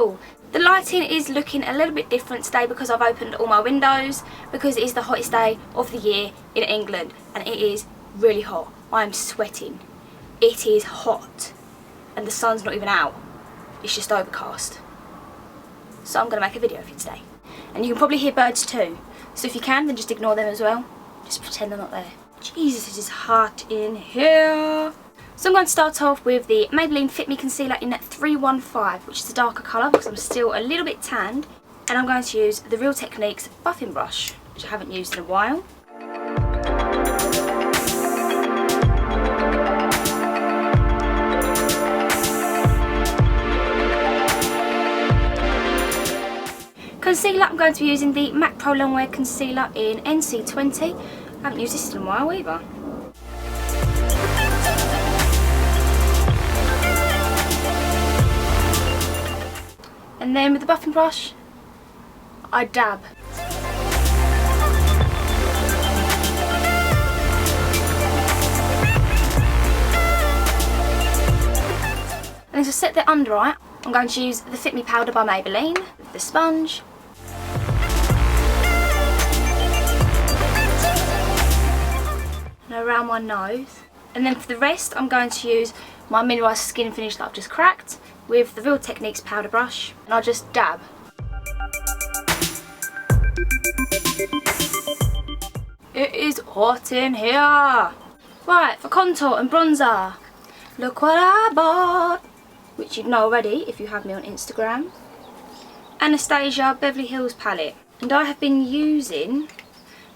people. The lighting is looking a little bit different today because I've opened all my windows, because it is the hottest day of the year in England and it is really hot. I am sweating. It is hot and the sun's not even out. It's just overcast. So I'm going to make a video of it today. And you can probably hear birds too. So if you can, then just ignore them as well. Just pretend they're not there. Jesus, it is hot in here. So I'm going to start off with the Maybelline FIt Me Concealer in 315, which is a darker colour because I'm still a little bit tanned. And I'm going to use the Real Techniques buffing brush, which I haven't used in a while. Concealer, I'm going to be using the MAC Pro Longwear Concealer in NC20. I haven't used this in a while either. And then with the buffing brush, I dab. And then to set the under eye, I'm going to use the FIt Me powder by Maybelline with the sponge. And around my nose. And then for the rest, I'm going to use my Mineralise skin finish that I've just cracked with the Real Techniques powder brush, and I'll just dab. It is hot in here. Right, for contour and bronzer, look what I bought, which you'd know already if you have me on Instagram. Anastasia Beverly Hills palette, and I have been using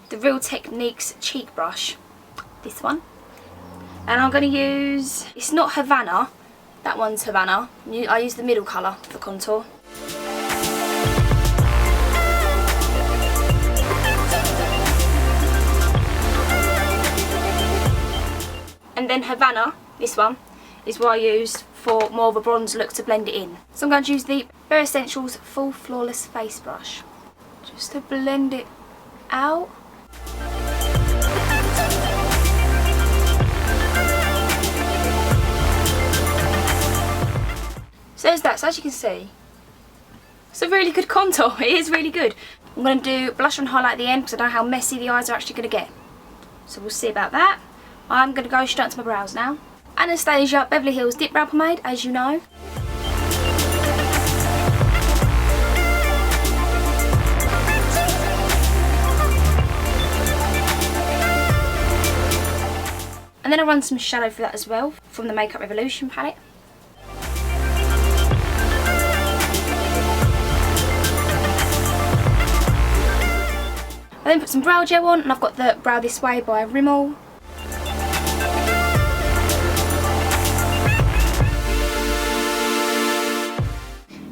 the Real Techniques cheek brush, this one, and I'm going to use, it's not Havana, that one's Havana. I use the middle colour for contour. And then Havana, this one, is what I use for more of a bronze look to blend it in. So I'm going to use the Bare Essentials Full Flawless Face Brush just to blend it out. So there's that. So as you can see, it's a really good contour. It is really good. I'm going to do blush and highlight at the end because I don't know how messy the eyes are actually going to get. So we'll see about that. I'm going to go straight to my brows now. Anastasia Beverly Hills Dip Brow Pomade, as you know. And then I run some shadow for that as well from the Makeup Revolution palette. I then put some brow gel on, and I've got the Brow This Way by Rimmel.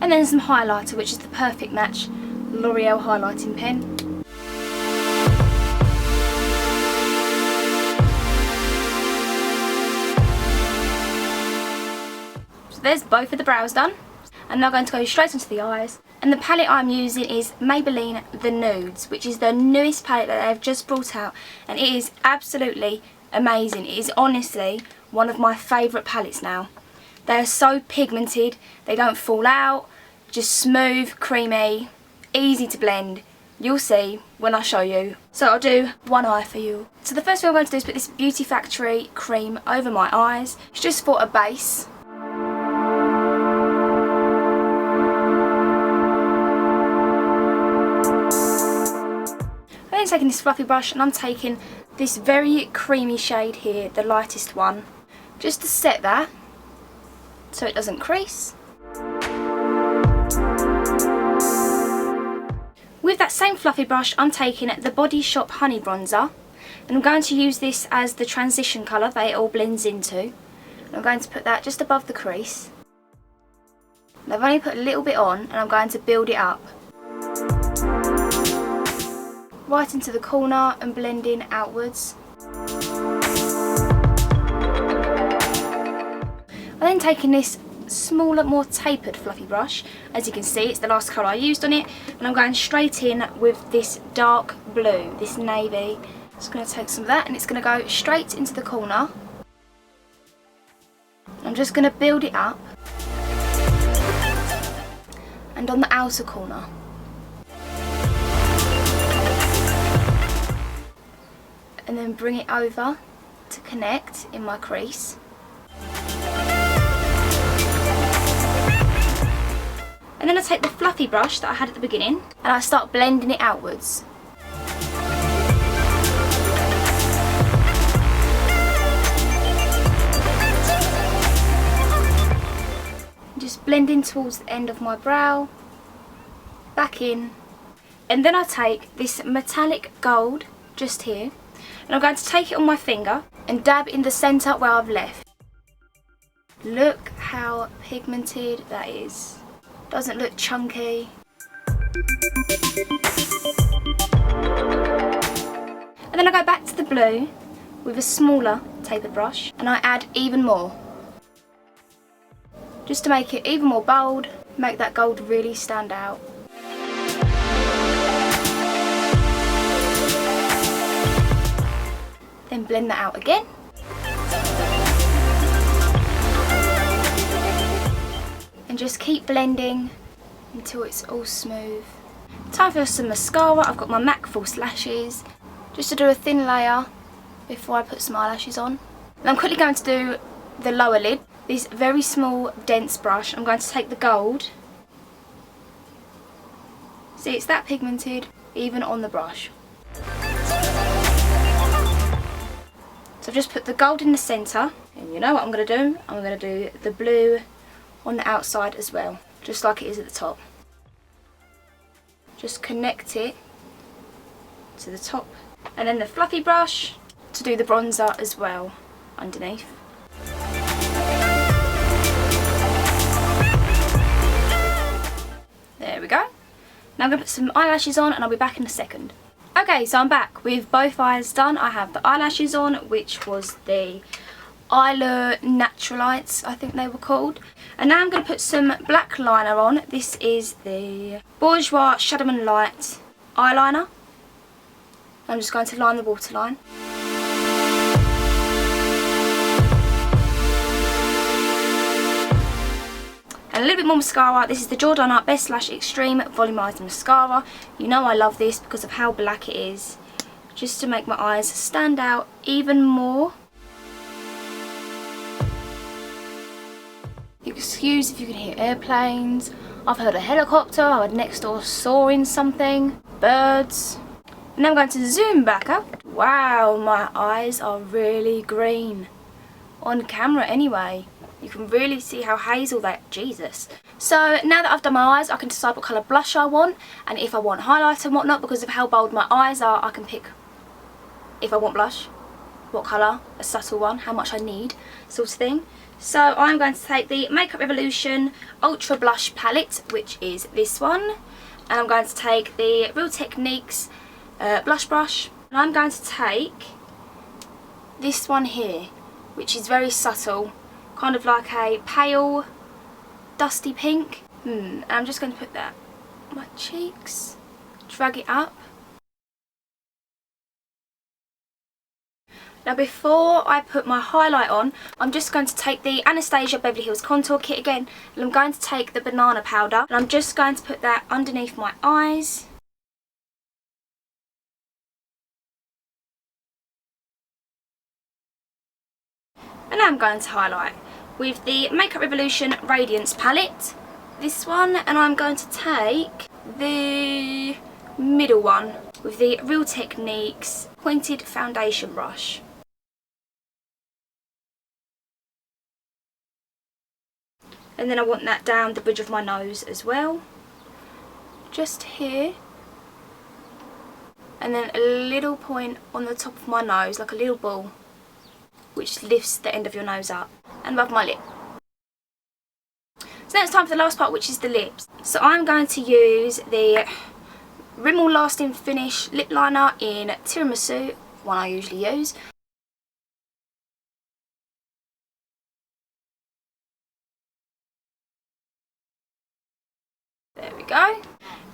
And then some highlighter, which is the Perfect Match L'Oreal highlighting pen. So there's both of the brows done. I'm now going to go straight into the eyes. And the palette I'm using is Maybelline The Nudes, which is the newest palette that they've just brought out. And it is absolutely amazing. It is honestly one of my favourite palettes now. They are so pigmented, they don't fall out, just smooth, creamy, easy to blend. You'll see when I show you. So I'll do one eye for you. So the first thing I'm going to do is put this Beauty Factory cream over my eyes. It's just for a base. I'm taking this fluffy brush and I'm taking this very creamy shade here, the lightest one, just to set that so it doesn't crease. With that same fluffy brush, I'm taking the Body Shop Honey Bronzer, and I'm going to use this as the transition colour that it all blends into. And I'm going to put that just above the crease. And I've only put a little bit on, and I'm going to build it up right into the corner and blend in outwards. I'm then taking this smaller, more tapered fluffy brush. As you can see, it's the last colour I used on it, and I'm going straight in with this dark blue, this navy. Just going to take some of that, and it's going to go straight into the corner. I'm just going to build it up. and on the outer corner. And then bring it over to connect in my crease. And then I take the fluffy brush that I had at the beginning and I start blending it outwards. Just blending towards the end of my brow, back in. And then I take this metallic gold just here and I'm going to take it on my finger and dab in the centre where I've left. Look how pigmented that is. Doesn't look chunky. And then I go back to the blue with a smaller tapered brush and I add even more. Just to make it even more bold, make that gold really stand out. Then blend that out again. And just keep blending until it's all smooth. Time for some mascara. I've got my MAC False Lashes, just to do a thin layer before I put some eyelashes on. And I'm quickly going to do the lower lid. This very small dense brush, I'm going to take the gold. See, it's that pigmented even on the brush. So I've just put the gold in the centre, and you know what I'm going to do? I'm going to do the blue on the outside as well, just like it is at the top. Just connect it to the top, and then the fluffy brush to do the bronzer as well underneath. There we go. Now I'm going to put some eyelashes on and I'll be back in a second. Okay, so I'm back with both eyes done. I have the eyelashes on, which was the Eyelure Naturalites, I think they were called. And now I'm going to put some black liner on. This is the Bourjois Shadow and Light eyeliner. I'm just going to line the waterline. And a little bit more mascara. This is the Jordana Best Lash Extreme Volumizing Mascara. You know I love this because of how black it is. Just to make my eyes stand out even more. Excuse if you can hear airplanes. I've heard a helicopter. I heard next door soaring something. Birds. And I'm going to zoom back up. Wow, my eyes are really green. On camera anyway. You can really see how hazel that, Jesus. So now that I've done my eyes, I can decide what colour blush I want and if I want highlighter and whatnot. Because of how bold my eyes are, I can pick if I want blush, what colour, a subtle one, how much I need, sort of thing. So I'm going to take the Makeup Revolution Ultra Blush Palette, which is this one. And I'm going to take the Real Techniques blush brush. And I'm going to take this one here, which is very subtle. Kind of like a pale, dusty pink. And I'm just going to put that on my cheeks, drag it up. Now before I put my highlight on, I'm just going to take the Anastasia Beverly Hills Contour Kit again, and I'm going to take the banana powder, and I'm just going to put that underneath my eyes. And now I'm going to highlight with the Makeup Revolution Radiance palette, this one, and I'm going to take the middle one with the Real Techniques pointed foundation brush. And then I want that down the bridge of my nose as well, just here, and then a little point on the top of my nose, like a little ball, which lifts the end of your nose up and above my lip. So now it's time for the last part, which is the lips. So I'm going to use the Rimmel Lasting Finish lip liner in Tiramisu, one I usually use. There we go.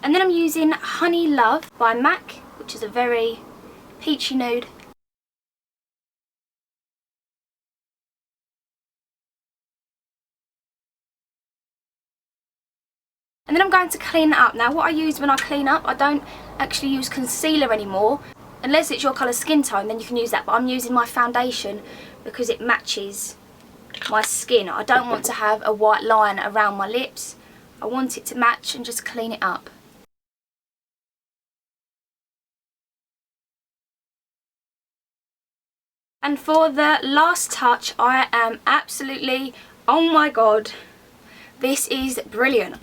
And then I'm using Honey Love by MAC, which is a very peachy nude. And then I'm going to clean it up. Now what I use when I clean up, I don't actually use concealer anymore. Unless it's your colour skin tone, then you can use that. But I'm using my foundation because it matches my skin. I don't want to have a white line around my lips. I want it to match and just clean it up. And for the last touch, I am absolutely, oh my god, this is brilliant.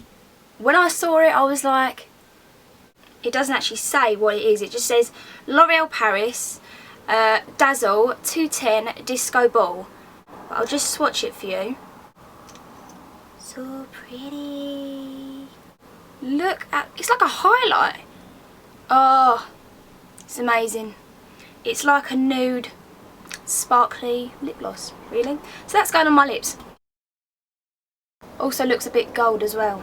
When I saw it, I was like, it doesn't actually say what it is. It just says L'Oreal Paris Dazzle 210 Disco Ball. But I'll just swatch it for you. So pretty. Look at, it's like a highlight. Oh, it's amazing. It's like a nude sparkly lip gloss, really. So that's going on my lips. Also looks a bit gold as well.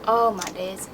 Oh my dears.